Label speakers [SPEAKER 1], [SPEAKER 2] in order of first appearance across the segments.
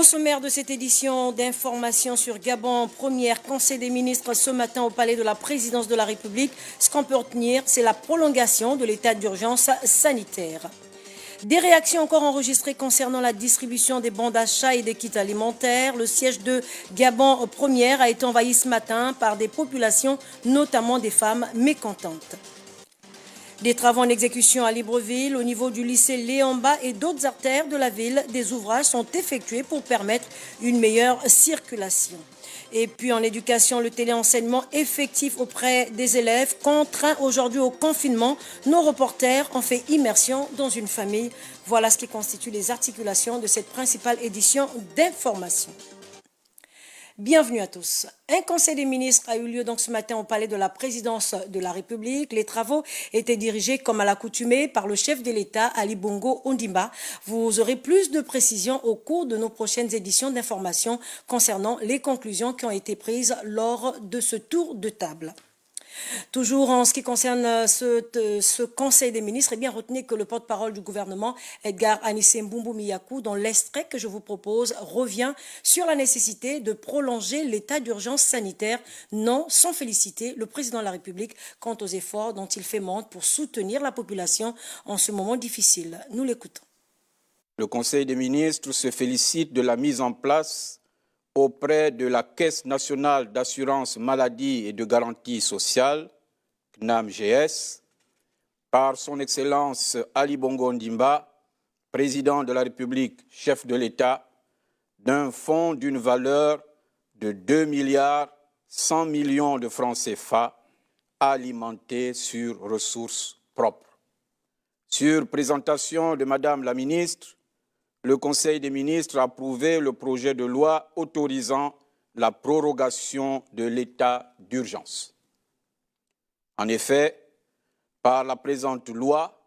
[SPEAKER 1] sommaire de cette édition d'information sur Gabon, première Conseil des ministres ce matin au Palais de la Présidence de la République. Ce qu'on peut retenir, c'est la prolongation de l'état d'urgence sanitaire. Des réactions encore enregistrées concernant la distribution des bons d'achat et des kits alimentaires. Le siège de Gabon première a été envahi ce matin par des populations, notamment des femmes mécontentes. Des travaux en exécution à Libreville, au niveau du lycée Léamba et d'autres artères de la ville, des ouvrages sont effectués pour permettre une meilleure circulation. Et puis en éducation, le téléenseignement effectif auprès des élèves, contraints aujourd'hui au confinement. Nos reporters ont fait immersion dans une famille. Voilà ce qui constitue les articulations de cette principale édition d'information. Bienvenue à tous. Un conseil des ministres a eu lieu donc ce matin au Palais de la Présidence de la République. Les travaux étaient dirigés comme à l'accoutumée par le chef de l'État, Ali Bongo Ondimba. Vous aurez plus de précisions au cours de nos prochaines éditions d'information concernant les conclusions qui ont été prises lors de ce tour de table. Toujours en ce qui concerne ce Conseil des ministres, eh bien, retenez que le porte-parole du gouvernement, Edgar Anissé Mbumbu Miyakou, dans l'extrait que je vous propose, revient sur la nécessité de prolonger l'état d'urgence sanitaire, non sans féliciter le président de la République quant aux efforts dont il fait montre pour soutenir la population en ce moment difficile. Nous l'écoutons.
[SPEAKER 2] Le Conseil des ministres se félicite de la mise en place auprès de la Caisse nationale d'assurance maladie et de garantie sociale, CNAMGS, par son Excellence Ali Bongo Ondimba, président de la République, chef de l'État, d'un fonds d'une valeur de 2 milliards 100 millions de francs CFA alimenté sur ressources propres. Sur présentation de Madame la ministre, le Conseil des ministres a approuvé le projet de loi autorisant la prorogation de l'état d'urgence. En effet, par la présente loi,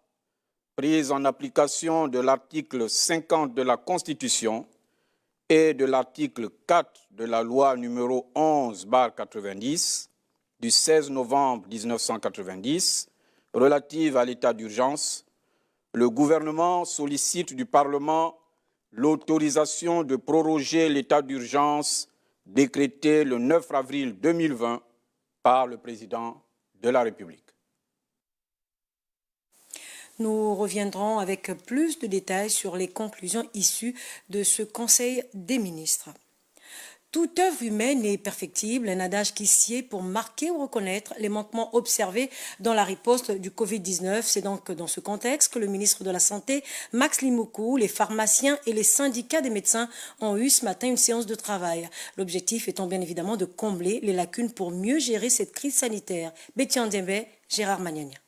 [SPEAKER 2] prise en application de l'article 50 de la Constitution et de l'article 4 de la loi numéro 11/90 du 16 novembre 1990 relative à l'état d'urgence, le gouvernement sollicite du Parlement l'autorisation de proroger l'état d'urgence décrété le 9 avril 2020 par le président de la République.
[SPEAKER 1] Nous reviendrons avec plus de détails sur les conclusions issues de ce Conseil des ministres. Toute œuvre humaine est perfectible, un adage qui sied pour marquer ou reconnaître les manquements observés dans la riposte du Covid-19. C'est donc dans ce contexte que le ministre de la Santé, Max Limoukou, les pharmaciens et les syndicats des médecins ont eu ce matin une séance de travail. L'objectif étant bien évidemment de combler les lacunes pour mieux gérer cette crise sanitaire. Betty Ndembe, Gérard Magnania.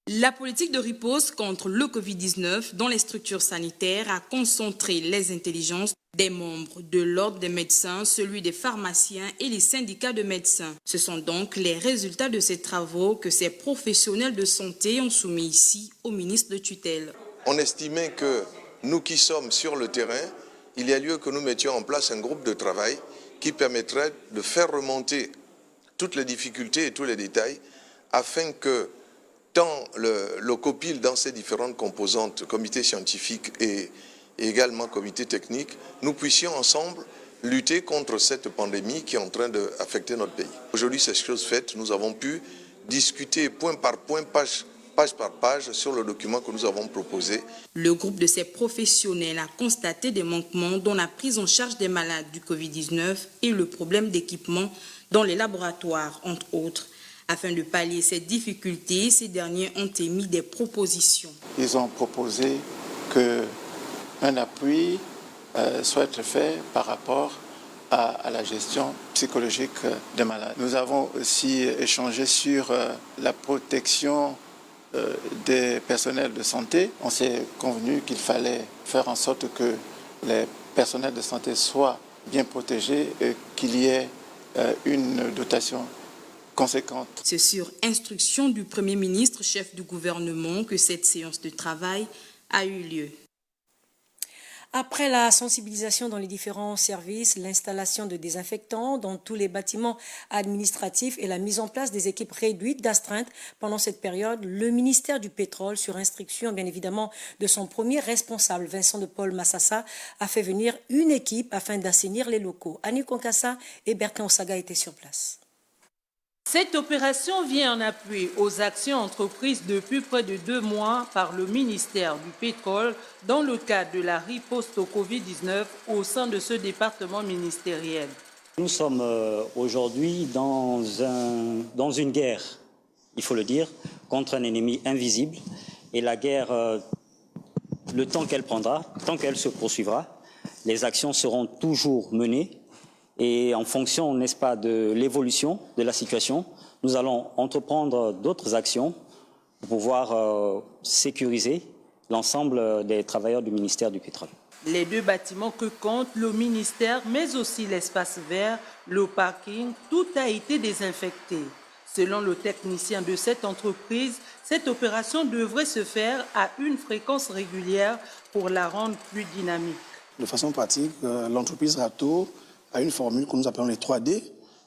[SPEAKER 3] La politique de riposte contre le Covid-19 dans les structures sanitaires a concentré les intelligences des membres de l'ordre des médecins, celui des pharmaciens et les syndicats de médecins. Ce sont donc les résultats de ces travaux que ces professionnels de santé ont soumis ici au ministre de tutelle.
[SPEAKER 4] On estimait que nous qui sommes sur le terrain, il y a lieu que nous mettions en place un groupe de travail qui permettrait de faire remonter toutes les difficultés et tous les détails afin que tant le COPIL dans ses différentes composantes, comité scientifique et également comité technique, nous puissions ensemble lutter contre cette pandémie qui est en train d'affecter notre pays. Aujourd'hui, c'est chose faite, nous avons pu discuter point par point, page par page sur le document que nous avons proposé.
[SPEAKER 3] Le groupe de ces professionnels a constaté des manquements dans la prise en charge des malades du Covid-19 et le problème d'équipement dans les laboratoires, entre autres. Afin de pallier ces difficultés, ces derniers ont émis des propositions.
[SPEAKER 5] Ils ont proposé qu'un appui soit fait par rapport à la gestion psychologique des malades. Nous avons aussi échangé sur la protection des personnels de santé. On s'est convenu qu'il fallait faire en sorte que les personnels de santé soient bien protégés et qu'il y ait une dotation conséquente.
[SPEAKER 3] C'est sur instruction du Premier ministre, chef du gouvernement, que cette séance de travail a eu lieu.
[SPEAKER 1] Après la sensibilisation dans les différents services, l'installation de désinfectants dans tous les bâtiments administratifs et la mise en place des équipes réduites d'astreinte pendant cette période, le ministère du Pétrole, sur instruction bien évidemment de son premier responsable, Vincent de Paul Massassa, a fait venir une équipe afin d'assainir les locaux. Annie Konkassa et Bertin Osaga étaient sur place.
[SPEAKER 6] Cette opération vient en appui aux actions entreprises depuis près de 2 mois par le ministère du Pétrole dans le cadre de la riposte au Covid-19 au sein de ce département ministériel.
[SPEAKER 7] Nous sommes aujourd'hui dans une guerre, il faut le dire, contre un ennemi invisible. Et la guerre, le temps qu'elle prendra, tant qu'elle se poursuivra, les actions seront toujours menées. Et en fonction, n'est-ce pas, de l'évolution de la situation, nous allons entreprendre d'autres actions pour pouvoir sécuriser l'ensemble des travailleurs du ministère du Pétrole.
[SPEAKER 6] Les 2 bâtiments que compte le ministère, mais aussi l'espace vert, le parking, tout a été désinfecté. Selon le technicien de cette entreprise, cette opération devrait se faire à une fréquence régulière pour la rendre plus dynamique.
[SPEAKER 8] De façon pratique, l'entreprise Rato a une formule que nous appelons les 3D,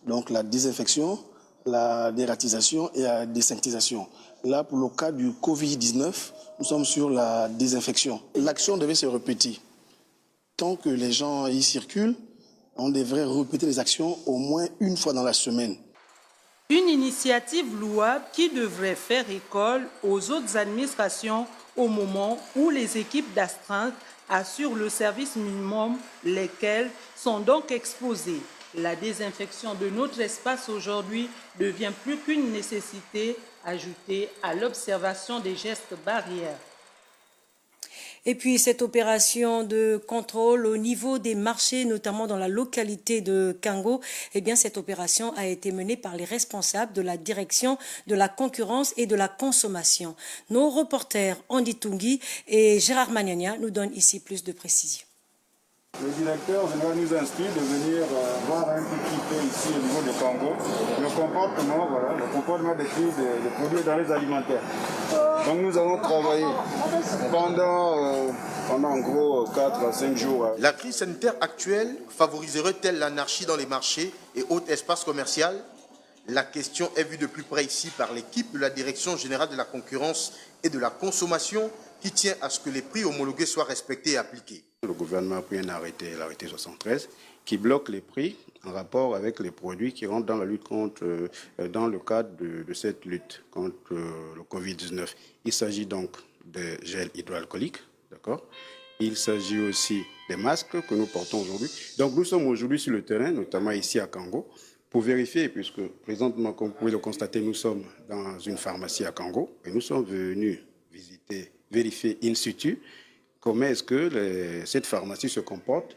[SPEAKER 8] donc la désinfection, la dératisation et la désanctisation. Là, pour le cas du Covid-19, nous sommes sur la désinfection. L'action devait se répéter. Tant que les gens y circulent, on devrait répéter les actions au moins une fois dans la semaine.
[SPEAKER 6] Une initiative louable qui devrait faire école aux autres administrations au moment où les équipes d'astreinte assurent le service minimum, lesquels sont donc exposés. La désinfection de notre espace aujourd'hui devient plus qu'une nécessité ajoutée à l'observation des gestes barrières.
[SPEAKER 1] Et puis cette opération de contrôle au niveau des marchés, notamment dans la localité de Kango, eh bien cette opération a été menée par les responsables de la direction de la concurrence et de la consommation. Nos reporters Andy Tungi et Gérard Magnania nous donnent ici plus de précisions.
[SPEAKER 9] Le directeur général nous instruit de venir voir un petit peu ici au niveau de Kango le comportement des prix des produits dans les alimentaires. Donc nous allons travailler pendant en gros 4 à 5 jours.
[SPEAKER 10] La crise sanitaire actuelle favoriserait-elle l'anarchie dans les marchés et autres espaces commerciaux? La question est vue de plus près ici par l'équipe de la Direction générale de la concurrence et de la consommation qui tient à ce que les prix homologués soient respectés et appliqués.
[SPEAKER 9] Le gouvernement a pris un arrêté, l'arrêté 73, qui bloque les prix en rapport avec les produits qui rentrent dans la lutte dans le cadre de cette lutte contre le Covid-19. Il s'agit donc de gel hydroalcoolique, d'accord? Il s'agit aussi des masques que nous portons aujourd'hui. Donc nous sommes aujourd'hui sur le terrain, notamment ici à Kango, pour vérifier, puisque présentement, comme vous pouvez le constater, nous sommes dans une pharmacie à Kango et nous sommes venus vérifier in situ comment est-ce que cette pharmacie se comporte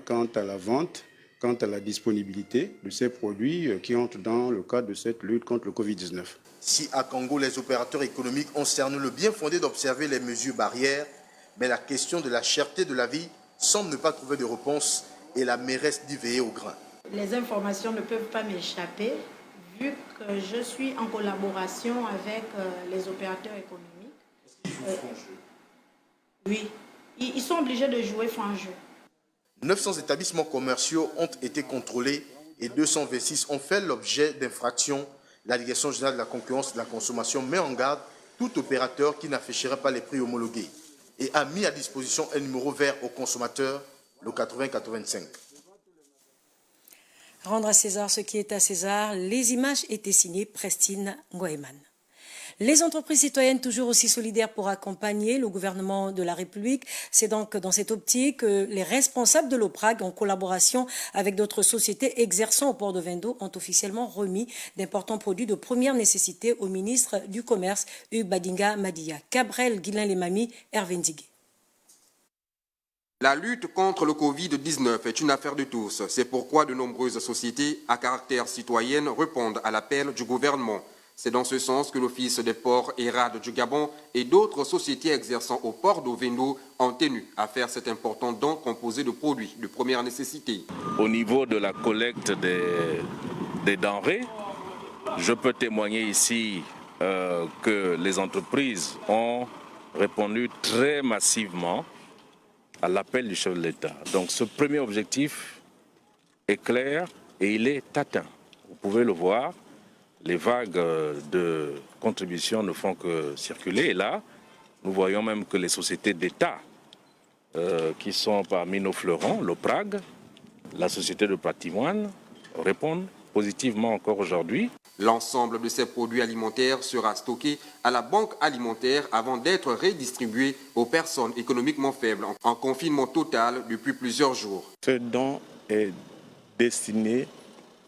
[SPEAKER 9] quant à la vente, quant à la disponibilité de ces produits qui entrent dans le cadre de cette lutte contre le Covid-19.
[SPEAKER 10] Si à Kango, les opérateurs économiques ont cerné le bien fondé d'observer les mesures barrières, mais la question de la cherté de la vie semble ne pas trouver de réponse et la mairesse d'y veiller au grain.
[SPEAKER 11] Les informations ne peuvent pas m'échapper vu que je suis en collaboration avec les opérateurs économiques.
[SPEAKER 10] Est-ce qu'ils jouent franc jeu?
[SPEAKER 11] Oui, ils sont obligés de jouer franc jeu.
[SPEAKER 10] 900 établissements commerciaux ont été contrôlés et 226 ont fait l'objet d'infractions. La Direction générale de la concurrence et de la consommation met en garde tout opérateur qui n'afficherait pas les prix homologués et a mis à disposition un numéro vert aux consommateurs, le 8085.
[SPEAKER 1] Rendre à César ce qui est à César, les images étaient signées Prestine Ngoeman. Les entreprises citoyennes toujours aussi solidaires pour accompagner le gouvernement de la République. C'est donc dans cette optique que les responsables de l'OPRAG, en collaboration avec d'autres sociétés exerçant au port de Vendo, ont officiellement remis d'importants produits de première nécessité au ministre du Commerce, Hugues Badinga Madia. Cabrel Guilain-Lemami, Hervé Ndigué.
[SPEAKER 12] La lutte contre le Covid-19 est une affaire de tous. C'est pourquoi de nombreuses sociétés à caractère citoyen répondent à l'appel du gouvernement. C'est dans ce sens que l'Office des ports et rades du Gabon et d'autres sociétés exerçant au port d'Ovendo ont tenu à faire cet important don composé de produits de première nécessité.
[SPEAKER 13] Au niveau de la collecte des denrées, je peux témoigner ici que les entreprises ont répondu très massivement à l'appel du chef de l'État. Donc ce premier objectif est clair et il est atteint. Vous pouvez le voir, les vagues de contributions ne font que circuler. Et là, nous voyons même que les sociétés d'État qui sont parmi nos fleurons, l'OPRAG, la Société de patrimoine, répondent positivement encore aujourd'hui.
[SPEAKER 12] L'ensemble de ces produits alimentaires sera stocké à la banque alimentaire avant d'être redistribué aux personnes économiquement faibles en confinement total depuis plusieurs jours.
[SPEAKER 5] Ce don est destiné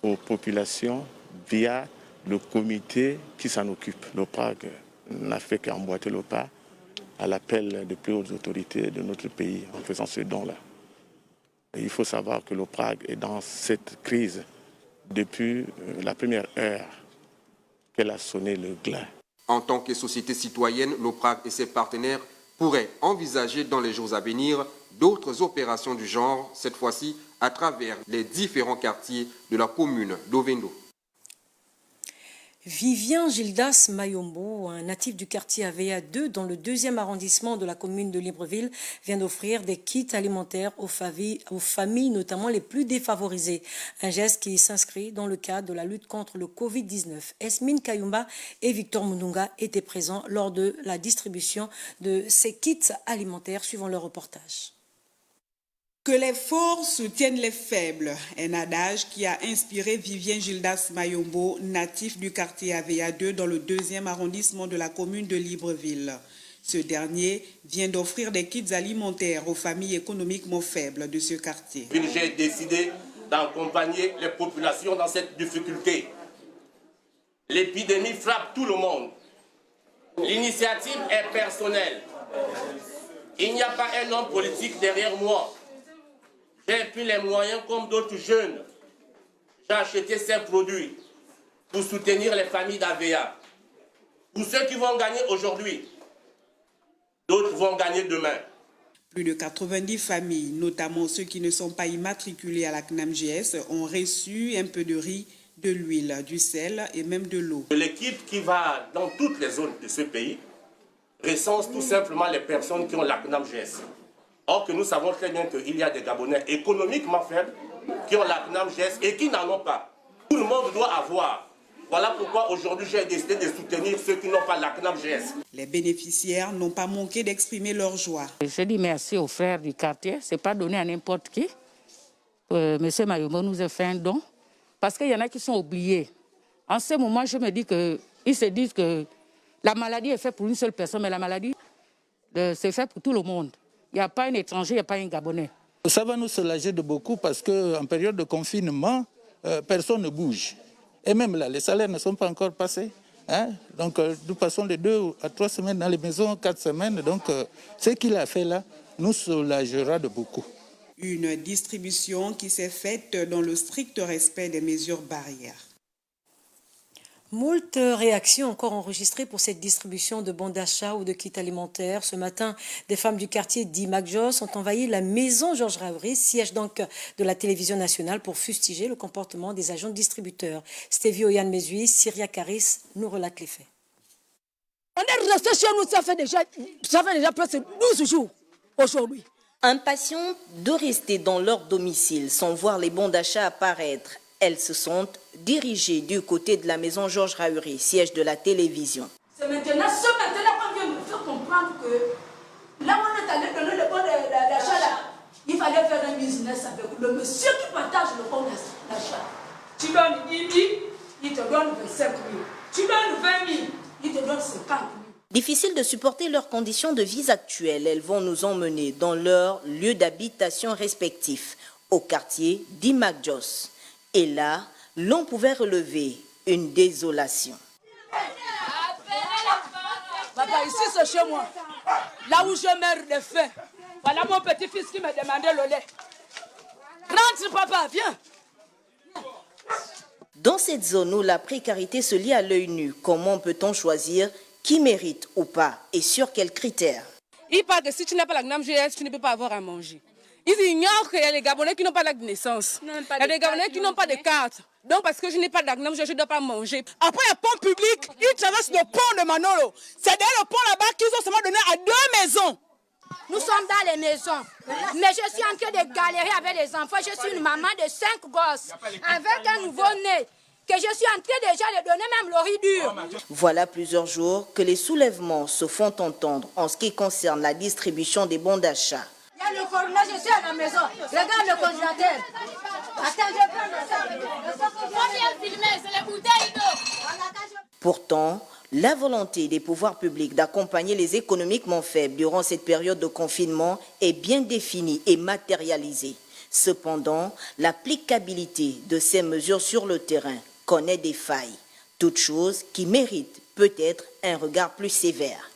[SPEAKER 5] aux populations via le comité qui s'en occupe. L'OPRAG n'a fait qu'emboîter le pas à l'appel des plus hautes autorités de notre pays en faisant ce don-là. Il faut savoir que l'OPRAG est dans cette crise depuis la première heure qu'elle a sonné le glas.
[SPEAKER 12] En tant que société citoyenne, l'OPRAG et ses partenaires pourraient envisager dans les jours à venir d'autres opérations du genre, cette fois-ci à travers les différents quartiers de la commune d'Ovendo.
[SPEAKER 1] Vivien Gildas Mayombo, un natif du quartier Aveya 2 dans le 2e arrondissement de la commune de Libreville, vient d'offrir des kits alimentaires aux familles notamment les plus défavorisées. Un geste qui s'inscrit dans le cadre de la lutte contre le Covid-19. Esmine Kayumba et Victor Mundunga étaient présents lors de la distribution de ces kits alimentaires suivant leur reportage.
[SPEAKER 14] Que les forts soutiennent les faibles, un adage qui a inspiré Vivien Gildas Mayombo, natif du quartier Aveya 2 dans le 2e arrondissement de la commune de Libreville. Ce dernier vient d'offrir des kits alimentaires aux familles économiquement faibles de ce quartier.
[SPEAKER 15] J'ai décidé d'accompagner les populations dans cette difficulté. L'épidémie frappe tout le monde. L'initiative est personnelle. Il n'y a pas un homme politique derrière moi. J'ai pris les moyens comme d'autres jeunes. J'ai acheté ces produits pour soutenir les familles d'Aveya. Pour ceux qui vont gagner aujourd'hui, d'autres vont gagner demain.
[SPEAKER 14] Plus de 90 familles, notamment ceux qui ne sont pas immatriculés à la CNAMGS, ont reçu un peu de riz, de l'huile, du sel et même de l'eau.
[SPEAKER 15] L'équipe qui va dans toutes les zones de ce pays recense tout simplement les personnes qui ont la CNAMGS. Or que nous savons très bien qu'il y a des Gabonais économiquement faibles qui ont la CNAMGS et qui n'en ont pas. Tout le monde doit avoir. Voilà pourquoi aujourd'hui j'ai décidé de soutenir ceux qui n'ont pas la CNAMGS.
[SPEAKER 14] Les bénéficiaires n'ont pas manqué d'exprimer leur joie.
[SPEAKER 16] Je dis merci aux frères du quartier. Ce n'est pas donné à n'importe qui. Monsieur Mayombo nous a fait un don. Parce qu'il y en a qui sont oubliés. En ce moment, je me dis qu'ils se disent que la maladie est faite pour une seule personne, mais la maladie, c'est fait pour tout le monde. Il n'y a pas un étranger, il n'y a pas un Gabonais.
[SPEAKER 17] Ça va nous soulager de beaucoup parce qu'en période de confinement, personne ne bouge. Et même là, les salaires ne sont pas encore passés. Hein? Donc, nous passons de 2 à 3 semaines dans les maisons, 4 semaines. Donc, ce qu'il a fait là nous soulagera de beaucoup.
[SPEAKER 14] Une distribution qui s'est faite dans le strict respect des mesures barrières.
[SPEAKER 1] Moult réactions encore enregistrées pour cette distribution de bons d'achat ou de kits alimentaires. Ce matin, des femmes du quartier d'Imagos ont envahi la maison Georges Raouri, siège donc de la télévision nationale, pour fustiger le comportement des agents distributeurs. Stévie Oyan Mezui, Syria Karis nous relate les faits.
[SPEAKER 18] On est resté chez nous, ça fait déjà presque 12 jours aujourd'hui.
[SPEAKER 19] Impatientes de rester dans leur domicile sans voir les bons d'achat apparaître, elles se sont dirigées du côté de la maison Georges Raouri, siège de la télévision.
[SPEAKER 18] C'est maintenant qu'on vient me faire comprendre que là où on est allé donner le bon d'achat, là, il fallait faire un business avec le monsieur qui partage le bon d'achat. Tu donnes 10 000, il te donne 25 000. Tu donnes 20 000, il te donne 50 000.
[SPEAKER 19] Difficile de supporter leurs conditions de vie actuelles, elles vont nous emmener dans leur lieu d'habitation respectif, au quartier d'Imagos. Et là, l'on pouvait relever une désolation.
[SPEAKER 18] Papa, ici c'est chez moi. Là où je meurs de faim. Voilà mon petit-fils qui m'a demandé le lait. Rentre papa, viens.
[SPEAKER 19] Dans cette zone où la précarité se lit à l'œil nu, comment peut-on choisir qui mérite ou pas et sur quels critères?
[SPEAKER 20] Il parle que si tu n'as pas la CNAMGS, tu ne peux pas avoir à manger. Ils ignorent qu'il y a des Gabonais qui n'ont pas d'acte de naissance. Il y a des Gabonais qui n'ont pas de carte. Donc parce que je n'ai pas d'acte, je ne dois pas manger.
[SPEAKER 21] Après le pont public, ils traversent le pont de Manolo. C'est derrière le pont là-bas qu'ils ont seulement donné à 2 maisons.
[SPEAKER 18] Nous sommes dans les maisons. Mais je suis en train de galérer avec les enfants. Je suis une maman de 5 gosses avec un nouveau-né que je suis en train déjà de donner même l'oridure.
[SPEAKER 19] Voilà plusieurs jours que les soulèvements se font entendre en ce qui concerne la distribution des bons d'achat.
[SPEAKER 18] Il y a le coronavirus, je suis à la maison. Regarde le congélateur. Attends, je prends le sac. Faut bien filmer, c'est les bouteilles d'eau.
[SPEAKER 19] Pourtant, la volonté des pouvoirs publics d'accompagner les économiquement faibles durant cette période de confinement est bien définie et matérialisée. Cependant, l'applicabilité de ces mesures sur le terrain connaît des failles, toute chose qui mérite peut-être un regard plus sévère.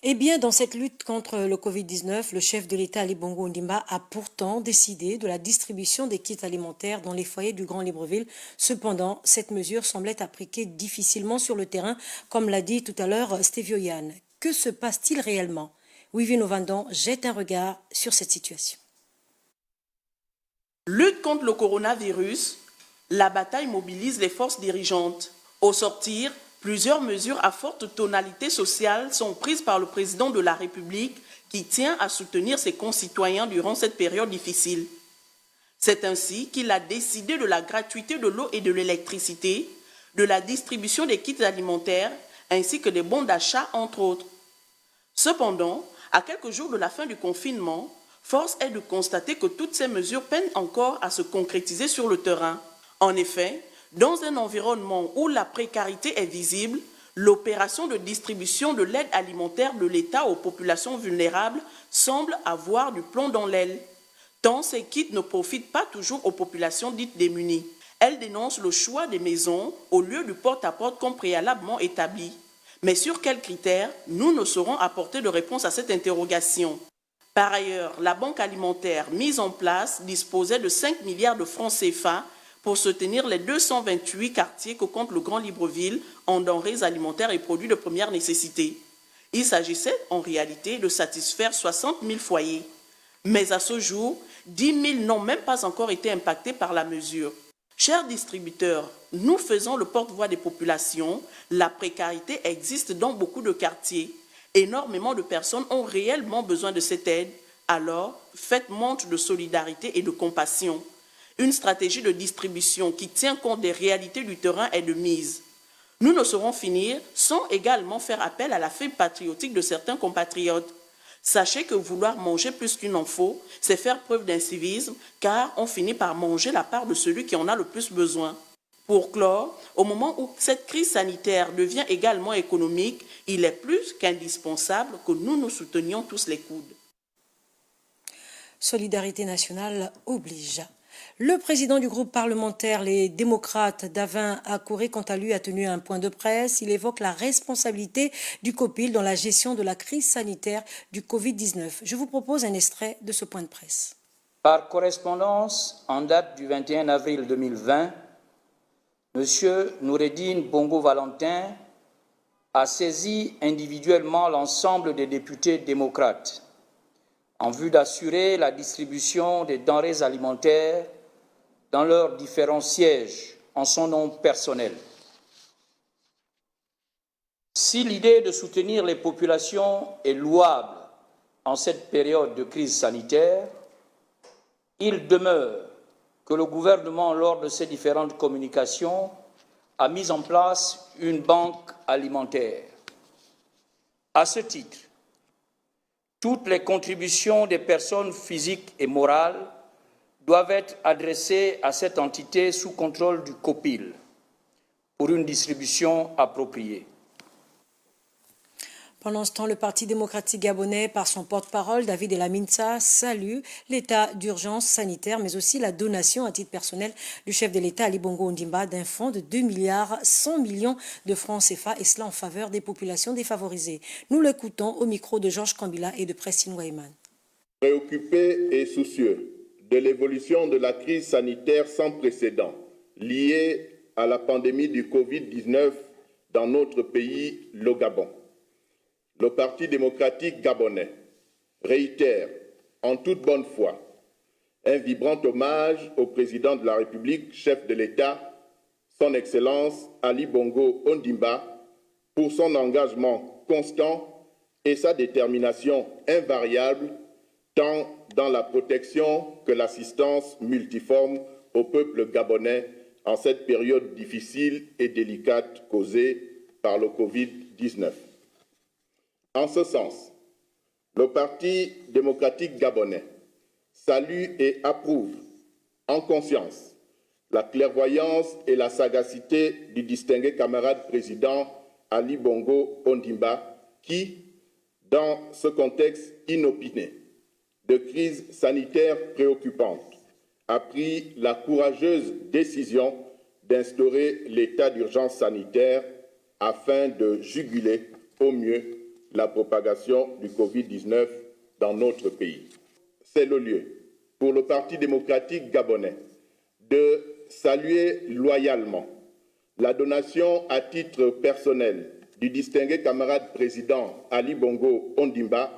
[SPEAKER 1] Eh bien, dans cette lutte contre le Covid-19, le chef de l'État, Ali Bongo Ondimba, a pourtant décidé de la distribution des kits alimentaires dans les foyers du Grand Libreville. Cependant, cette mesure semblait appliquée difficilement sur le terrain, comme l'a dit tout à l'heure Stéphio Yann. Que se passe-t-il réellement? Wivine Ovandon jette un regard sur cette situation.
[SPEAKER 21] Lutte contre le coronavirus, la bataille mobilise les forces dirigeantes. Au sortir, plusieurs mesures à forte tonalité sociale sont prises par le président de la République qui tient à soutenir ses concitoyens durant cette période difficile. C'est ainsi qu'il a décidé de la gratuité de l'eau et de l'électricité, de la distribution des kits alimentaires ainsi que des bons d'achat, entre autres. Cependant, à quelques jours de la fin du confinement, force est de constater que toutes ces mesures peinent encore à se concrétiser sur le terrain. En effet, dans un environnement où la précarité est visible, l'opération de distribution de l'aide alimentaire de l'État aux populations vulnérables semble avoir du plomb dans l'aile, tant ces kits ne profitent pas toujours aux populations dites démunies. Elle dénonce le choix des maisons au lieu du porte-à-porte comme préalablement établi. Mais sur quels critères, nous ne saurons apporter de réponse à cette interrogation. Par ailleurs, la banque alimentaire mise en place disposait de 5 milliards de francs CFA pour soutenir les 228 quartiers que compte le Grand Libreville en denrées alimentaires et produits de première nécessité. Il s'agissait en réalité de satisfaire 60 000 foyers. Mais à ce jour, 10 000 n'ont même pas encore été impactés par la mesure. Chers distributeurs, nous faisons le porte-voix des populations. La précarité existe dans beaucoup de quartiers. Énormément de personnes ont réellement besoin de cette aide. Alors, faites montre de solidarité et de compassion. Une stratégie de distribution qui tient compte des réalités du terrain est de mise. Nous ne saurons finir sans également faire appel à la fibre patriotique de certains compatriotes. Sachez que vouloir manger plus qu'il n'en faut, c'est faire preuve d'incivisme, car on finit par manger la part de celui qui en a le plus besoin. Pour clore, au moment où cette crise sanitaire devient également économique, il est plus qu'indispensable que nous nous soutenions tous les coudes.
[SPEAKER 1] Solidarité nationale oblige. Le président du groupe parlementaire, les démocrates, Davin Akouré, quant à lui, a tenu un point de presse. Il évoque la responsabilité du COPIL dans la gestion de la crise sanitaire du Covid-19. Je vous propose un extrait de ce point de presse.
[SPEAKER 22] Par correspondance, en date du 21 avril 2020, M. Noureddine Bongo Valentin a saisi individuellement l'ensemble des députés démocrates en vue d'assurer la distribution des denrées alimentaires dans leurs différents sièges en son nom personnel. Si l'idée de soutenir les populations est louable en cette période de crise sanitaire, il demeure que le gouvernement, lors de ses différentes communications, a mis en place une banque alimentaire. À ce titre, toutes les contributions des personnes physiques et morales doivent être adressées à cette entité sous contrôle du COPIL pour une distribution appropriée.
[SPEAKER 1] Pendant ce temps, le Parti démocratique gabonais, par son porte-parole, David Elaminsa, salue l'état d'urgence sanitaire, mais aussi la donation à titre personnel du chef de l'État, Ali Bongo Ondimba, d'un fonds de 2 milliards 100 millions de francs CFA, et cela en faveur des populations défavorisées. Nous l'écoutons au micro de Georges Kambila et de Prestine Wayman.
[SPEAKER 23] Préoccupé et soucieux de l'évolution de la crise sanitaire sans précédent liée à la pandémie du Covid-19 dans notre pays, le Gabon, le Parti démocratique gabonais réitère en toute bonne foi un vibrant hommage au président de la République, chef de l'État, son Excellence Ali Bongo Ondimba, pour son engagement constant et sa détermination invariable tant dans la protection que l'assistance multiforme au peuple gabonais en cette période difficile et délicate causée par le Covid-19. En ce sens, le Parti démocratique gabonais salue et approuve en conscience la clairvoyance et la sagacité du distingué camarade président Ali Bongo Ondimba qui, dans ce contexte inopiné de crise sanitaire préoccupante, a pris la courageuse décision d'instaurer l'état d'urgence sanitaire afin de juguler au mieux la propagation du Covid-19 dans notre pays. C'est le lieu pour le Parti démocratique gabonais de saluer loyalement la donation à titre personnel du distingué camarade président Ali Bongo Ondimba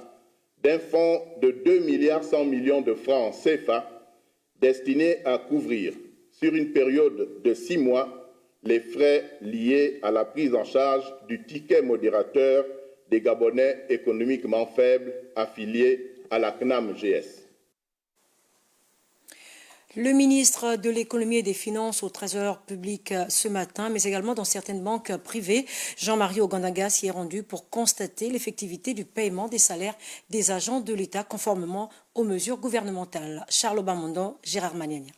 [SPEAKER 23] d'un fonds de 2,1 milliards de francs CFA destiné à couvrir sur une période de 6 mois les frais liés à la prise en charge du ticket modérateur des Gabonais économiquement faibles affiliés à la CNAM-GS.
[SPEAKER 1] Le ministre de l'économie et des finances au Trésor public ce matin, mais également dans certaines banques privées, Jean-Marie Ogandaga s'y est rendu pour constater l'effectivité du paiement des salaires des agents de l'État conformément aux mesures gouvernementales. Charles Obamondo, Gérard Maniania.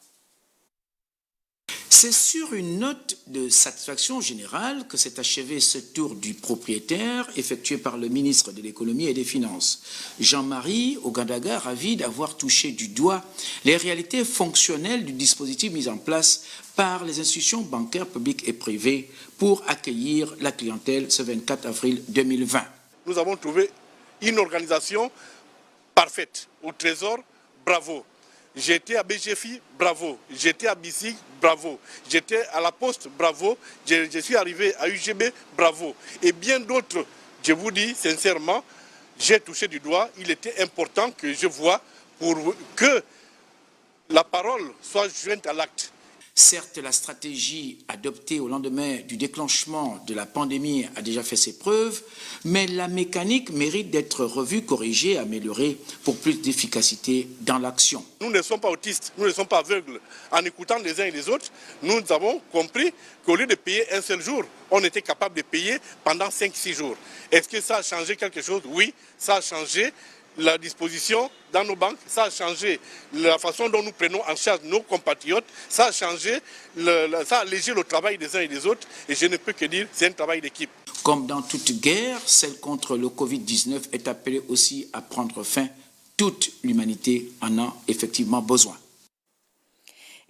[SPEAKER 2] C'est sur une note de satisfaction générale que s'est achevé ce tour du propriétaire effectué par le ministre de l'économie et des finances. Jean-Marie Ogandaga, ravi d'avoir touché du doigt les réalités fonctionnelles du dispositif mis en place par les institutions bancaires publiques et privées pour accueillir la clientèle ce 24 avril 2020.
[SPEAKER 3] Nous avons trouvé une organisation parfaite. Au Trésor, bravo. J'étais à BGFI, bravo. J'étais à BICIC, bravo. J'étais à la Poste, bravo. Je suis arrivé à UGB, bravo. Et bien d'autres, je vous dis sincèrement, j'ai touché du doigt. Il était important que je voie pour que la parole soit jointe à l'acte.
[SPEAKER 2] Certes, la stratégie adoptée au lendemain du déclenchement de la pandémie a déjà fait ses preuves, mais la mécanique mérite d'être revue, corrigée, améliorée pour plus d'efficacité dans l'action.
[SPEAKER 3] Nous ne sommes pas autistes, nous ne sommes pas aveugles. En écoutant les uns et les autres, nous avons compris qu'au lieu de payer un seul jour, on était capable de payer pendant 5-6 jours. Est-ce que ça a changé quelque chose? Oui, ça a changé la disposition dans nos banques, ça a changé la façon dont nous prenons en charge nos compatriotes, ça a changé, ça a allégé le travail des uns et des autres, et je ne peux que dire c'est un travail d'équipe.
[SPEAKER 2] Comme dans toute guerre, celle contre le Covid-19 est appelée aussi à prendre fin. Toute l'humanité en a effectivement besoin.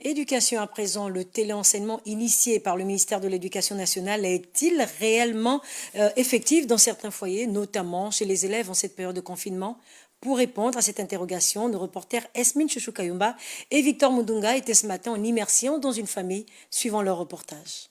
[SPEAKER 1] Éducation à présent, le téléenseignement initié par le ministère de l'Éducation nationale est-il réellement effectif dans certains foyers, notamment chez les élèves en cette période de confinement? Pour répondre à cette interrogation, nos reporters Esmine Chouchou-Kayumba et Victor Mudunga étaient ce matin en immersion dans une famille, suivant leur reportage.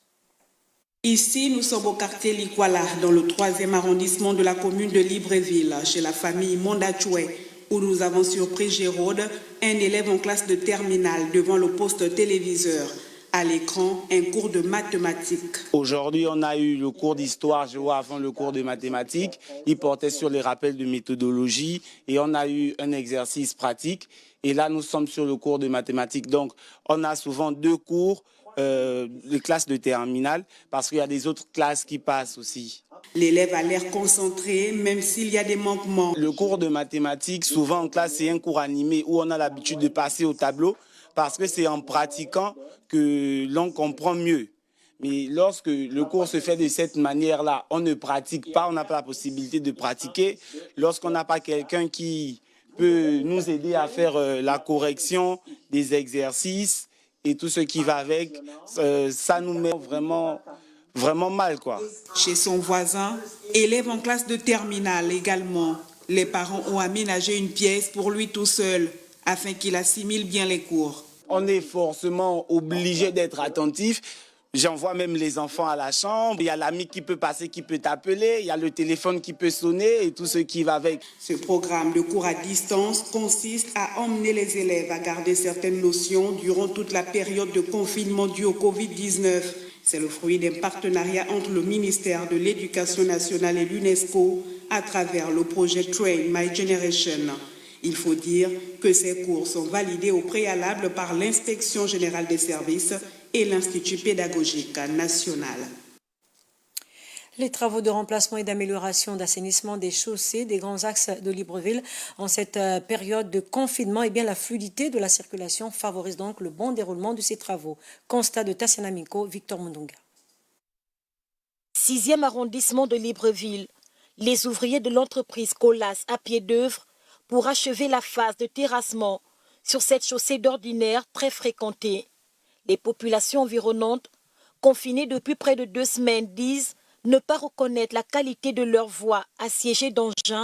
[SPEAKER 14] Ici, nous sommes au quartier Likwala, dans le 3e arrondissement de la commune de Libreville, chez la famille Mondachoué, où nous avons surpris Géraude, un élève en classe de terminale, devant le poste téléviseur. À l'écran, un cours de mathématiques.
[SPEAKER 4] Aujourd'hui, on a eu le cours d'histoire, je vois, avant le cours de mathématiques. Il portait sur les rappels de méthodologie et on a eu un exercice pratique. Et là, nous sommes sur le cours de mathématiques. Donc, on a souvent 2 cours de classe de terminale parce qu'il y a des autres classes qui passent aussi.
[SPEAKER 14] L'élève a l'air concentré, même s'il y a des manquements.
[SPEAKER 4] Le cours de mathématiques, souvent en classe, c'est un cours animé où on a l'habitude de passer au tableau parce que c'est en pratiquant que l'on comprend mieux. Mais lorsque le cours se fait de cette manière-là, on ne pratique pas, on n'a pas la possibilité de pratiquer. Lorsqu'on n'a pas quelqu'un qui peut nous aider à faire la correction des exercices et tout ce qui va avec, ça nous met vraiment mal, quoi.
[SPEAKER 14] Chez son voisin, élève en classe de terminale également, les parents ont aménagé une pièce pour lui tout seul, afin qu'il assimile bien les cours.
[SPEAKER 4] On est forcément obligé d'être attentif. J'envoie même les enfants à la chambre. Il y a l'ami qui peut passer, qui peut t'appeler. Il y a le téléphone qui peut sonner et tout ce qui va avec.
[SPEAKER 14] Ce programme de cours à distance consiste à emmener les élèves à garder certaines notions durant toute la période de confinement due au Covid-19. C'est le fruit d'un partenariat entre le ministère de l'Éducation nationale et l'UNESCO à travers le projet Train My Generation. Il faut dire que ces cours sont validés au préalable par l'Inspection générale des services et l'Institut pédagogique national.
[SPEAKER 1] Les travaux de remplacement et d'amélioration d'assainissement des chaussées des grands axes de Libreville en cette période de confinement, et bien la fluidité de la circulation favorise donc le bon déroulement de ces travaux. Constat de Tassiana Minko, Victor Mundunga.
[SPEAKER 6] 6e arrondissement de Libreville, les ouvriers de l'entreprise Colas à pied d'œuvre pour achever la phase de terrassement sur cette chaussée d'ordinaire très fréquentée. Les populations environnantes, confinées depuis près de 2 semaines, disent ne pas reconnaître la qualité de leur voie assiégée d'engins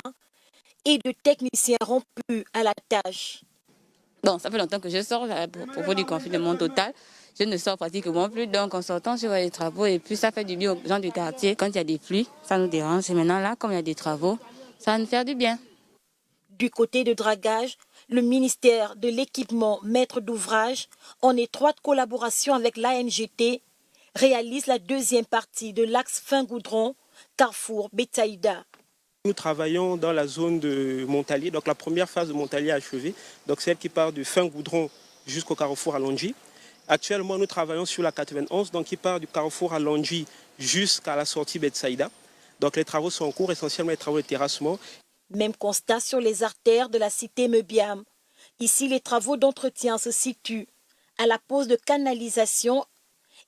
[SPEAKER 6] et de techniciens rompus à la tâche.
[SPEAKER 7] Bon, ça fait longtemps que je sors à propos du confinement total. Je ne sors pratiquement plus, donc en sortant, je vois les travaux et puis ça fait du bien aux gens du quartier. Quand il y a des pluies, ça nous dérange. Et maintenant là, comme il y a des travaux, ça va nous faire du bien.
[SPEAKER 6] Du côté de dragage, le ministère de l'équipement maître d'ouvrage, en étroite collaboration avec l'ANGT, réalise la 2e partie de l'axe Fin-Goudron, Carrefour Betsaïda.
[SPEAKER 8] Nous travaillons dans la zone de Montalier, donc la première phase de Montalier achevée, donc celle qui part du Fin-Goudron jusqu'au Carrefour à Londji. Actuellement, nous travaillons sur la 91, donc qui part du Carrefour à Londji jusqu'à la sortie Betsaïda. Donc les travaux sont en cours, essentiellement les travaux de terrassement.
[SPEAKER 6] Même constat sur les artères de la cité Mebiam. Ici, les travaux d'entretien se situent à la pose de canalisation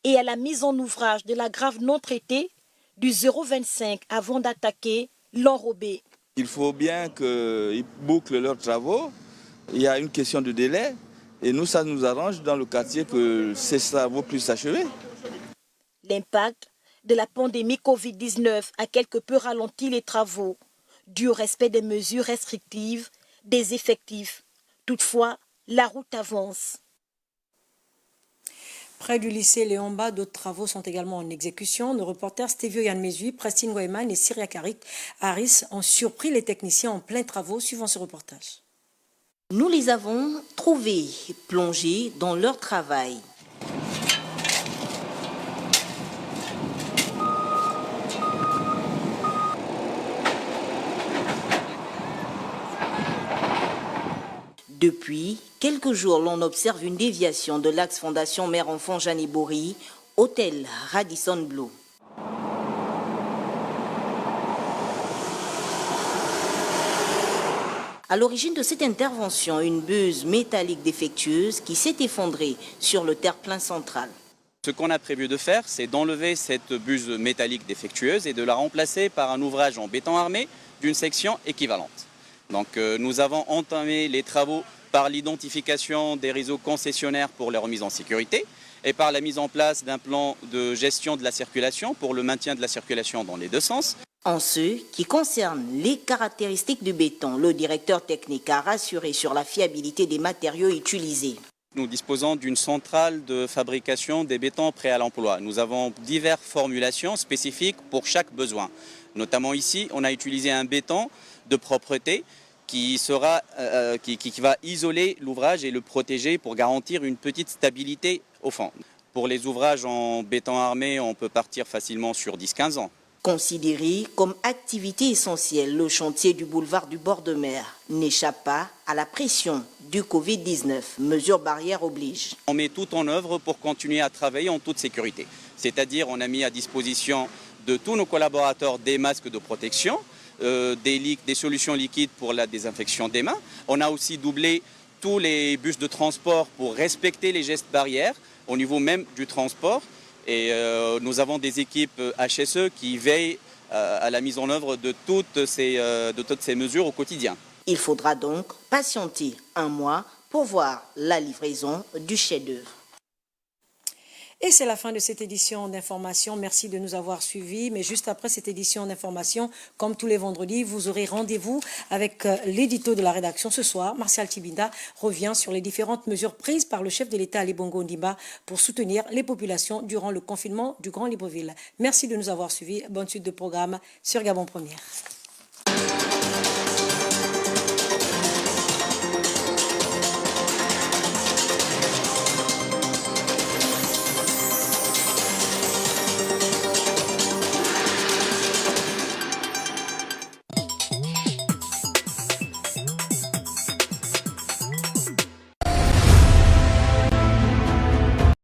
[SPEAKER 6] et à la mise en ouvrage de la grave non traitée du 0,25 avant d'attaquer l'enrobé.
[SPEAKER 24] Il faut bien qu'ils bouclent leurs travaux. Il y a une question de délai. Et nous, ça nous arrange dans le quartier que ces travaux puissent s'achever.
[SPEAKER 6] L'impact de la pandémie Covid-19 a quelque peu ralenti les travaux, dû au respect des mesures restrictives, des effectifs. Toutefois, la route avance.
[SPEAKER 1] Près du lycée Léomba, d'autres travaux sont également en exécution. Nos reporters Stevio Yanmezui, Prestine Goeman et Syria Harris ont surpris les techniciens en plein travaux, suivant ce reportage.
[SPEAKER 19] Nous les avons trouvés plongés dans leur travail. Depuis quelques jours, l'on observe une déviation de l'axe Fondation Mère-Enfant Janibori, hôtel Radisson Blu. À l'origine de cette intervention, une buse métallique défectueuse qui s'est effondrée sur le terre-plein central.
[SPEAKER 25] Ce qu'on a prévu de faire, c'est d'enlever cette buse métallique défectueuse et de la remplacer par un ouvrage en béton armé d'une section équivalente. Donc nous avons entamé les travaux par l'identification des réseaux concessionnaires pour leur remise en sécurité et par la mise en place d'un plan de gestion de la circulation pour le maintien de la circulation dans les deux sens.
[SPEAKER 19] En ce qui concerne les caractéristiques du béton, le directeur technique a rassuré sur la fiabilité des matériaux utilisés.
[SPEAKER 25] Nous disposons d'une centrale de fabrication des bétons prêts à l'emploi. Nous avons diverses formulations spécifiques pour chaque besoin. Notamment ici, on a utilisé un béton de propreté qui va isoler l'ouvrage et le protéger pour garantir une petite stabilité au fond. Pour les ouvrages en béton armé, on peut partir facilement sur 10-15 ans.
[SPEAKER 19] Considéré comme activité essentielle, le chantier du boulevard du bord de mer n'échappe pas à la pression du Covid-19. Mesures barrières obligent.
[SPEAKER 25] On met tout en œuvre pour continuer à travailler en toute sécurité. C'est-à-dire on a mis à disposition de tous nos collaborateurs des masques de protection, des solutions liquides pour la désinfection des mains. On a aussi doublé tous les bus de transport pour respecter les gestes barrières au niveau même du transport. Et nous avons des équipes HSE qui veillent à la mise en œuvre de toutes ces mesures au quotidien.
[SPEAKER 19] Il faudra donc patienter 1 mois pour voir la livraison du chef-d'œuvre.
[SPEAKER 1] Et c'est la fin de cette édition d'information. Merci de nous avoir suivis. Mais juste après cette édition d'information, comme tous les vendredis, vous aurez rendez-vous avec l'édito de la rédaction. Ce soir, Martial Tibinda revient sur les différentes mesures prises par le chef de l'État Ali Bongo Ondimba pour soutenir les populations durant le confinement du Grand Libreville. Merci de nous avoir suivis. Bonne suite de programme sur Gabon Première.